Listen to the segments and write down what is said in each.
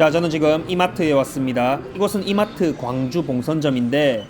자, 저는 지금 이마트에 왔습니다. 이곳은 이마트 광주 봉선점인데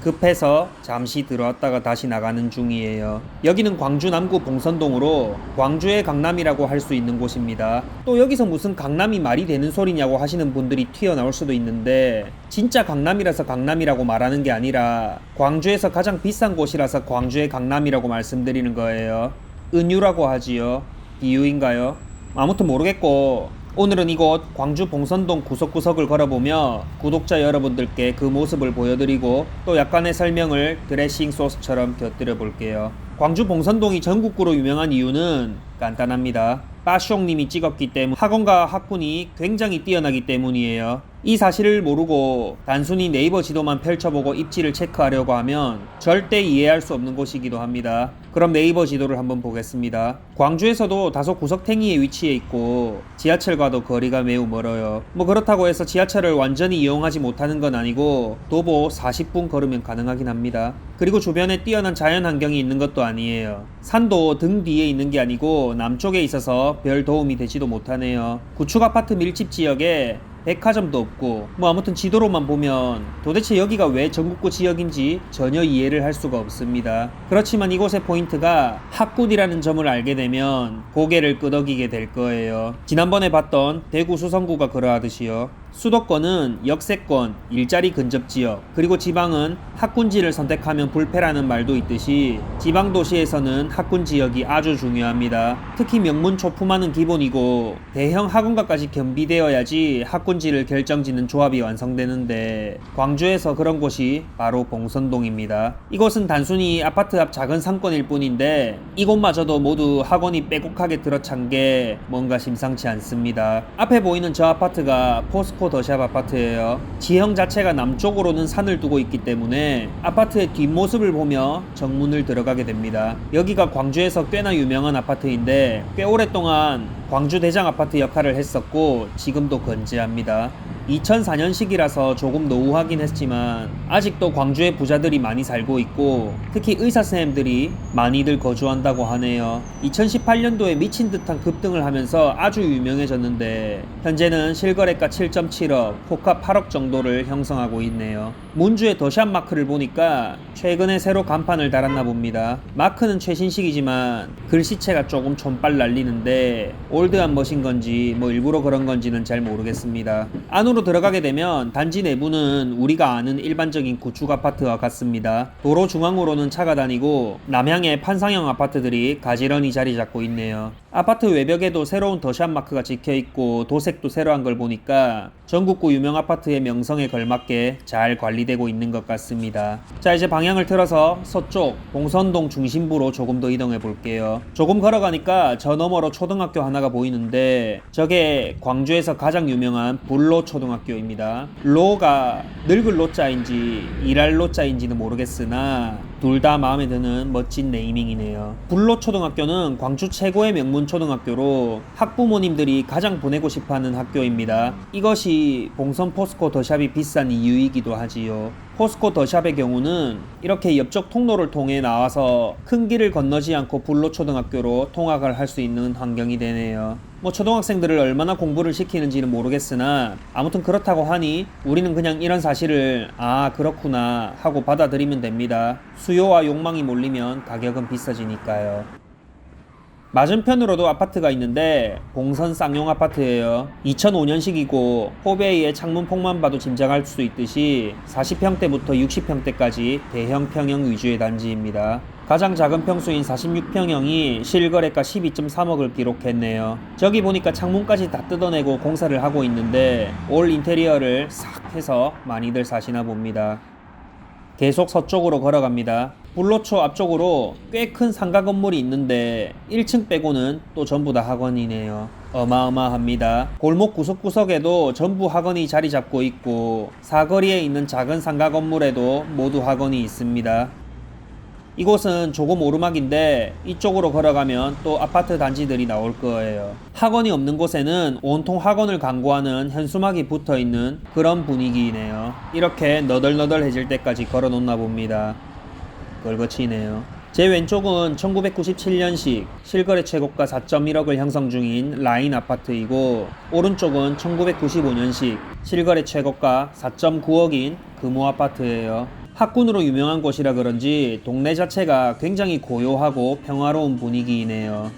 급해서 잠시 들어왔다가 다시 나가는 중이에요. 여기는 광주 남구 봉선동으로 광주의 강남이라고 할 수 있는 곳입니다. 또 여기서 무슨 강남이 말이 되는 소리냐고 하시는 분들이 튀어나올 수도 있는데 진짜 강남이라서 강남이라고 말하는 게 아니라 광주에서 가장 비싼 곳이라서 광주의 강남이라고 말씀드리는 거예요. 은유라고 하지요. 비유인가요? 아무튼 모르겠고 오늘은 이곳 광주 봉선동 구석구석을 걸어보며 구독자 여러분들께 그 모습을 보여드리고 또 약간의 설명을 드레싱 소스처럼 곁들여 볼게요. 광주 봉선동이 전국구로 유명한 이유는 간단합니다. 빠숑님이 찍었기 때문, 학원과 학군이 굉장히 뛰어나기 때문이에요. 이 사실을 모르고 단순히 네이버 지도만 펼쳐보고 입지를 체크하려고 하면 절대 이해할 수 없는 곳이기도 합니다. 그럼 네이버 지도를 한번 보겠습니다. 광주에서도 다소 구석탱이에 위치해 있고 지하철과도 거리가 매우 멀어요. 뭐 그렇다고 해서 지하철을 완전히 이용하지 못하는 건 아니고 도보 40분 걸으면 가능하긴 합니다. 그리고 주변에 뛰어난 자연 환경이 있는 것도 아니에요. 산도 등 뒤에 있는 게 아니고 남쪽에 있어서 별 도움이 되지도 못하네요. 구축 아파트 밀집 지역에 백화점도 없고 뭐 아무튼 지도로만 보면 도대체 여기가 왜 전국구 지역인지 전혀 이해를 할 수가 없습니다. 그렇지만 이곳의 포인트가 학군이라는 점을 알게 되면 고개를 끄덕이게 될 거예요. 지난번에 봤던 대구 수성구가 그러하듯이요. 수도권은 역세권, 일자리 근접 지역, 그리고 지방은 학군지를 선택하면 불패라는 말도 있듯이 지방도시에서는 학군 지역이 아주 중요합니다. 특히 명문 초품화는 기본이고 대형 학원가까지 겸비되어야지 학군지를 결정짓는 조합이 완성되는데 광주에서 그런 곳이 바로 봉선동입니다. 이곳은 단순히 아파트 앞 작은 상권일 뿐인데 이곳마저도 모두 학원이 빼곡하게 들어찬 게 뭔가 심상치 않습니다. 앞에 보이는 저 아파트가 포스코 더샵 아파트예요. 지형 자체가 남쪽으로는 산을 두고 있기 때문에 아파트의 뒷모습을 보며 정문을 들어가게 됩니다. 여기가 광주에서 꽤나 유명한 아파트인데 꽤 오랫동안 광주 대장 아파트 역할을 했었고 지금도 건재합니다. 2004년식이라서 조금 노후하긴 했지만 아직도 광주에 부자들이 많이 살고 있고 특히 의사선생님들이 많이들 거주한다고 하네요. 2018년도에 미친 듯한 급등을 하면서 아주 유명해졌는데 현재는 실거래가 7.7억, 호가 8억 정도를 형성하고 있네요. 문주의 더샵 마크를 보니까 최근에 새로 간판을 달았나 봅니다. 마크는 최신식이지만 글씨체가 조금 촌빨 날리는데 올드한 멋인 건지 뭐 일부러 그런 건지는 잘 모르겠습니다. 안으로 들어가게 되면 단지 내부는 우리가 아는 일반적인 구축 아파트와 같습니다. 도로 중앙으로는 차가 다니고 남향에 판상형 아파트들이 가지런히 자리 잡고 있네요. 아파트 외벽에도 새로운 더샵 마크가 찍혀있고 도색도 새로 한 걸 보니까 전국구 유명 아파트의 명성에 걸맞게 잘 관리되고 있는 것 같습니다. 자, 이제 방향을 틀어서 서쪽 봉선동 중심부로 조금 더 이동해 볼게요. 조금 걸어가니까 저 너머로 초등학교 하나가 보이는데 저게 광주에서 가장 유명한 불로 초등학교입니다. 로가 늙을 로자인지 일할 로자인지는 모르겠으나 둘 다 마음에 드는 멋진 네이밍이네요. 불로 초등학교는 광주 최고의 명문 초등학교로 학부모님들이 가장 보내고 싶어하는 학교입니다. 이것이 봉선 포스코 더샵이 비싼 이유이기도 하지요. 포스코 더샵의 경우는 이렇게 옆쪽 통로를 통해 나와서 큰 길을 건너지 않고 불로 초등학교로 통학을 할 수 있는 환경이 되네요. 뭐 초등학생들을 얼마나 공부를 시키는지는 모르겠으나 아무튼 그렇다고 하니 우리는 그냥 이런 사실을 아 그렇구나 하고 받아들이면 됩니다. 수요와 욕망이 몰리면 가격은 비싸지니까요. 맞은편으로도 아파트가 있는데 봉선 쌍용 아파트예요. 2005년식이고 포베이의 창문 폭만 봐도 짐작할 수 있듯이 40평대부터 60평대까지 대형 평형 위주의 단지입니다. 가장 작은 평수인 46평형이 실거래가 12.3억을 기록했네요. 저기 보니까 창문까지 다 뜯어내고 공사를 하고 있는데 올 인테리어를 싹 해서 많이들 사시나 봅니다. 계속 서쪽으로 걸어갑니다. 불로초 앞쪽으로 꽤 큰 상가 건물이 있는데 1층 빼고는 또 전부 다 학원이네요. 어마어마합니다. 골목 구석구석에도 전부 학원이 자리 잡고 있고 사거리에 있는 작은 상가 건물에도 모두 학원이 있습니다. 이곳은 조금 오르막인데 이쪽으로 걸어가면 또 아파트 단지들이 나올 거예요. 학원이 없는 곳에는 온통 학원을 광고하는 현수막이 붙어있는 그런 분위기이네요. 이렇게 너덜너덜해질 때까지 걸어 놓나 봅니다. 걸거치네요. 제 왼쪽은 1997년식 실거래 최고가 4.1억을 형성 중인 라인 아파트이고, 오른쪽은 1995년식 실거래 최고가 4.9억인 금호 아파트예요. 학군으로 유명한 곳이라 그런지 동네 자체가 굉장히 고요하고 평화로운 분위기이네요.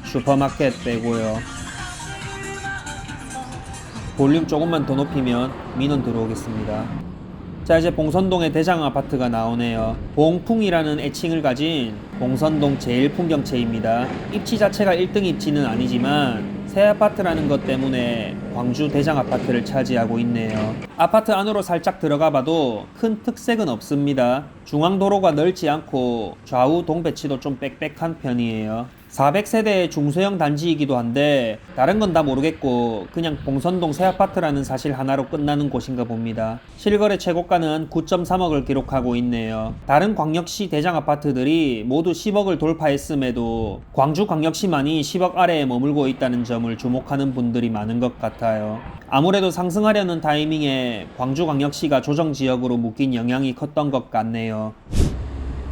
슈퍼마켓 빼고요. 볼륨 조금만 더 높이면 민원 들어오겠습니다. 자, 이제 봉선동의 대장 아파트가 나오네요. 봉풍이라는 애칭을 가진 봉선동 제일 풍경채입니다. 입지 자체가 1등 입지는 아니지만 새 아파트라는 것 때문에 광주 대장 아파트를 차지하고 있네요. 아파트 안으로 살짝 들어가 봐도 큰 특색은 없습니다. 중앙도로가 넓지 않고 좌우 동배치도 좀 빽빽한 편이에요. 400세대의 중소형 단지이기도 한데 다른 건 다 모르겠고 그냥 봉선동 새 아파트라는 사실 하나로 끝나는 곳인가 봅니다. 실거래 최고가는 9.3억을 기록하고 있네요. 다른 광역시 대장 아파트들이 모두 10억을 돌파했음에도 광주광역시만이 10억 아래에 머물고 있다는 점을 주목하는 분들이 많은 것 같아요. 아무래도 상승하려는 타이밍에 광주광역시가 조정지역으로 묶인 영향이 컸던 것 같네요.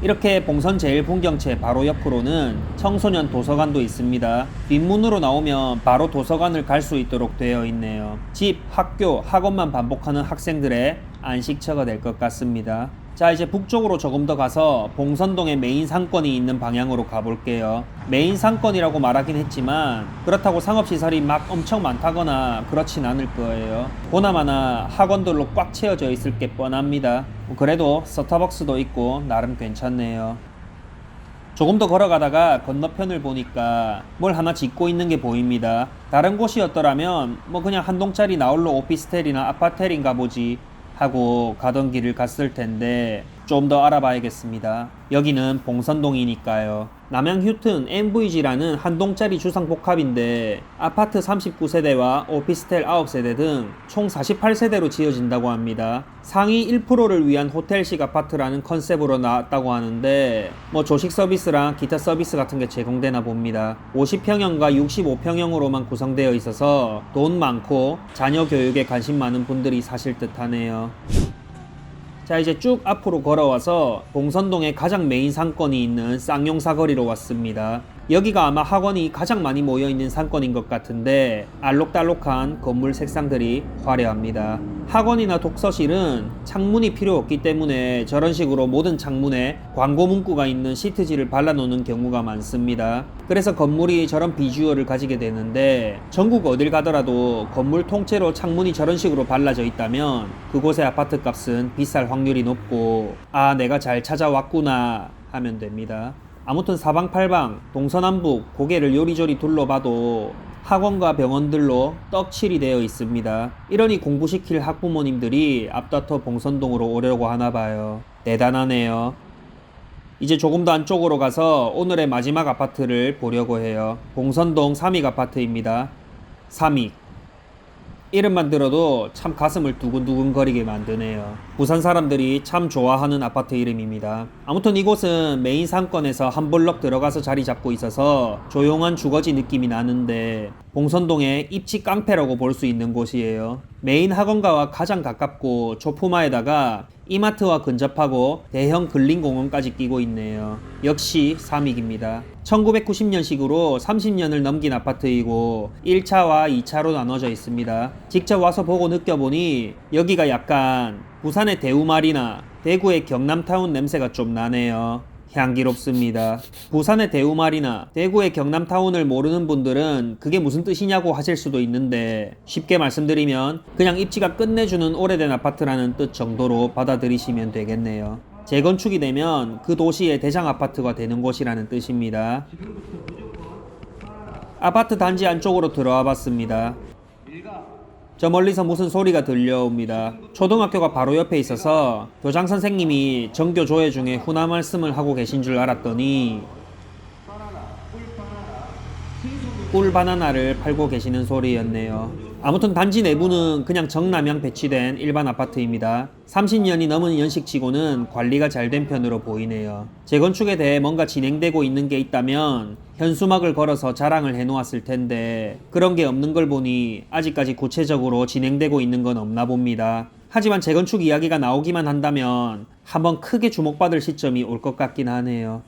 이렇게 봉선 제일풍경채 바로 옆으로는 청소년 도서관도 있습니다. 뒷문으로 나오면 바로 도서관을 갈 수 있도록 되어 있네요. 집, 학교, 학원만 반복하는 학생들의 안식처가 될 것 같습니다. 자, 이제 북쪽으로 조금 더 가서 봉선동의 메인 상권이 있는 방향으로 가볼게요. 메인 상권이라고 말하긴 했지만 그렇다고 상업시설이 막 엄청 많다거나 그렇진 않을 거예요. 보나마나 학원들로 꽉 채워져 있을 게 뻔합니다. 그래도 스타벅스도 있고 나름 괜찮네요. 조금 더 걸어가다가 건너편을 보니까 뭘 하나 짓고 있는 게 보입니다. 다른 곳이었더라면 뭐 그냥 한 동짜리 나홀로 오피스텔이나 아파텔인가 보지 하고 가던 길을 갔을 텐데 좀 더 알아봐야겠습니다. 여기는 봉선동이니까요. 남양 휴튼 MVG라는 한 동짜리 주상복합인데 아파트 39세대와 오피스텔 9세대 등 총 48세대로 지어진다고 합니다. 상위 1%를 위한 호텔식 아파트라는 컨셉으로 나왔다고 하는데 뭐 조식 서비스랑 기타 서비스 같은 게 제공되나 봅니다. 50평형과 65평형으로만 구성되어 있어서 돈 많고 자녀 교육에 관심 많은 분들이 사실 듯하네요. 자, 이제 쭉 앞으로 걸어와서 봉선동의 가장 메인 상권이 있는 쌍용사거리로 왔습니다. 여기가 아마 학원이 가장 많이 모여있는 상권인 것 같은데 알록달록한 건물 색상들이 화려합니다. 학원이나 독서실은 창문이 필요 없기 때문에 저런 식으로 모든 창문에 광고 문구가 있는 시트지를 발라놓는 경우가 많습니다. 그래서 건물이 저런 비주얼을 가지게 되는데 전국 어딜 가더라도 건물 통째로 창문이 저런 식으로 발라져 있다면 그곳의 아파트 값은 비쌀 확률이 높고 아, 내가 잘 찾아왔구나 하면 됩니다. 아무튼 사방팔방 동서남북 고개를 요리조리 둘러봐도 학원과 병원들로 떡칠이 되어 있습니다. 이러니 공부시킬 학부모님들이 앞다퉈 봉선동으로 오려고 하나봐요. 대단하네요. 이제 조금 더 안쪽으로 가서 오늘의 마지막 아파트를 보려고 해요. 봉선동 삼익 아파트입니다. 삼익. 이름만 들어도 참 가슴을 두근두근 거리게 만드네요. 부산 사람들이 참 좋아하는 아파트 이름입니다. 아무튼 이곳은 메인 상권에서 한 블럭 들어가서 자리 잡고 있어서 조용한 주거지 느낌이 나는데 봉선동의 입지 깡패라고 볼 수 있는 곳이에요. 메인 학원가와 가장 가깝고 조품화에다가 이마트와 근접하고 대형 근린공원까지 끼고 있네요. 역시 삼익입니다. 1990년식으로 30년을 넘긴 아파트이고 1차와 2차로 나눠져 있습니다. 직접 와서 보고 느껴보니 여기가 약간 부산의 대우마리나 대구의 경남타운 냄새가 좀 나네요. 향기롭습니다. 부산의 대우마리나 대구의 경남타운을 모르는 분들은 그게 무슨 뜻이냐고 하실 수도 있는데 쉽게 말씀드리면 그냥 입지가 끝내주는 오래된 아파트라는 뜻 정도로 받아들이시면 되겠네요. 재건축이 되면 그 도시의 대장 아파트가 되는 곳이라는 뜻입니다. 아파트 단지 안쪽으로 들어와 봤습니다. 저 멀리서 무슨 소리가 들려옵니다. 초등학교가 바로 옆에 있어서 교장 선생님이 전교 조회 중에 훈화 말씀을 하고 계신 줄 알았더니 꿀 바나나를 팔고 계시는 소리였네요. 아무튼 단지 내부는 그냥 정남향 배치된 일반 아파트입니다. 30년이 넘은 연식치고는 관리가 잘 된 편으로 보이네요. 재건축에 대해 뭔가 진행되고 있는 게 있다면 현수막을 걸어서 자랑을 해놓았을 텐데 그런 게 없는 걸 보니 아직까지 구체적으로 진행되고 있는 건 없나 봅니다. 하지만 재건축 이야기가 나오기만 한다면 한번 크게 주목받을 시점이 올 것 같긴 하네요.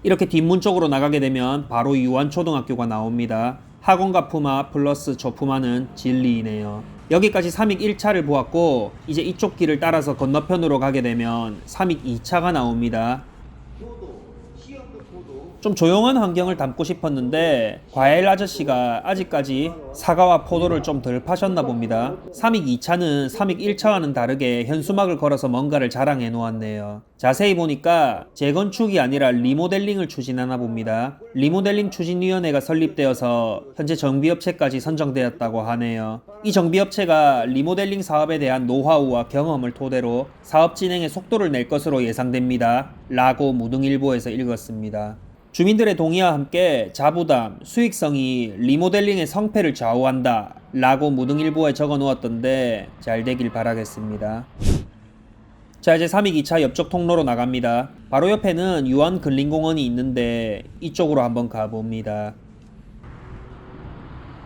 이렇게 뒷문 쪽으로 나가게 되면 바로 유한초등학교가 나옵니다. 학원과 푸마 플러스 저푸마는 진리이네요. 여기까지 삼익 1차를 보았고 이제 이쪽 길을 따라서 건너편으로 가게 되면 삼익 2차가 나옵니다. 좀 조용한 환경을 담고 싶었는데 과일 아저씨가 아직까지 사과와 포도를 좀 덜 파셨나 봅니다. 삼익 2차는 삼익 1차와는 다르게 현수막을 걸어서 뭔가를 자랑해 놓았네요. 자세히 보니까 재건축이 아니라 리모델링을 추진하나 봅니다. 리모델링 추진위원회가 설립되어서 현재 정비업체까지 선정되었다고 하네요. 이 정비업체가 리모델링 사업에 대한 노하우와 경험을 토대로 사업 진행에 속도를 낼 것으로 예상됩니다. 라고 무등일보에서 읽었습니다. 주민들의 동의와 함께 자부담, 수익성이 리모델링의 성패를 좌우한다 라고 무등일보에 적어 놓았던데 잘 되길 바라겠습니다. 자, 이제 삼익 2차 옆쪽 통로로 나갑니다. 바로 옆에는 유한근린공원이 있는데 이쪽으로 한번 가봅니다.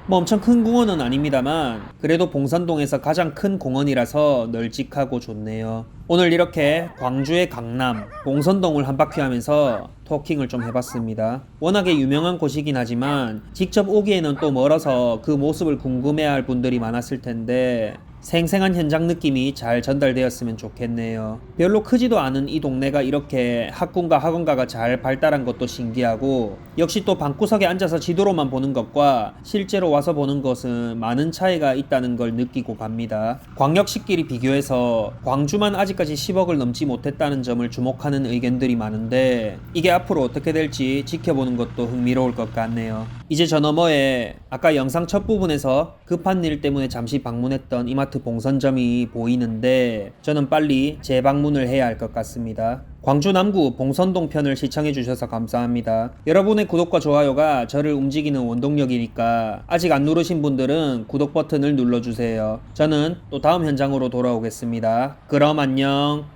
뭐 엄청 큰 공원은 아닙니다만 그래도 봉선동에서 가장 큰 공원이라서 널찍하고 좋네요. 오늘 이렇게 광주의 강남 봉선동을 한 바퀴 하면서 토킹을 좀 해봤습니다. 워낙에 유명한 곳이긴 하지만 직접 오기에는 또 멀어서 그 모습을 궁금해할 분들이 많았을 텐데 생생한 현장 느낌이 잘 전달되었으면 좋겠네요. 별로 크지도 않은 이 동네가 이렇게 학군과 학원가가 잘 발달한 것도 신기하고 역시 또 방구석에 앉아서 지도로만 보는 것과 실제로 와서 보는 것은 많은 차이가 있다는 걸 느끼고 갑니다. 광역시끼리 비교해서 광주만 아직까지 10억을 넘지 못했다는 점을 주목하는 의견들이 많은데 이게 앞으로 어떻게 될지 지켜보는 것도 흥미로울 것 같네요. 이제 저 너머에 아까 영상 첫 부분에서 급한 일 때문에 잠시 방문했던 이마트 봉선점이 보이는데 저는 빨리 재방문을 해야 할 것 같습니다. 광주 남구 봉선동 편을 시청해 주셔서 감사합니다. 여러분의 구독과 좋아요가 저를 움직이는 원동력이니까 아직 안 누르신 분들은 구독 버튼을 눌러주세요. 저는 또 다음 현장으로 돌아오겠습니다. 그럼 안녕.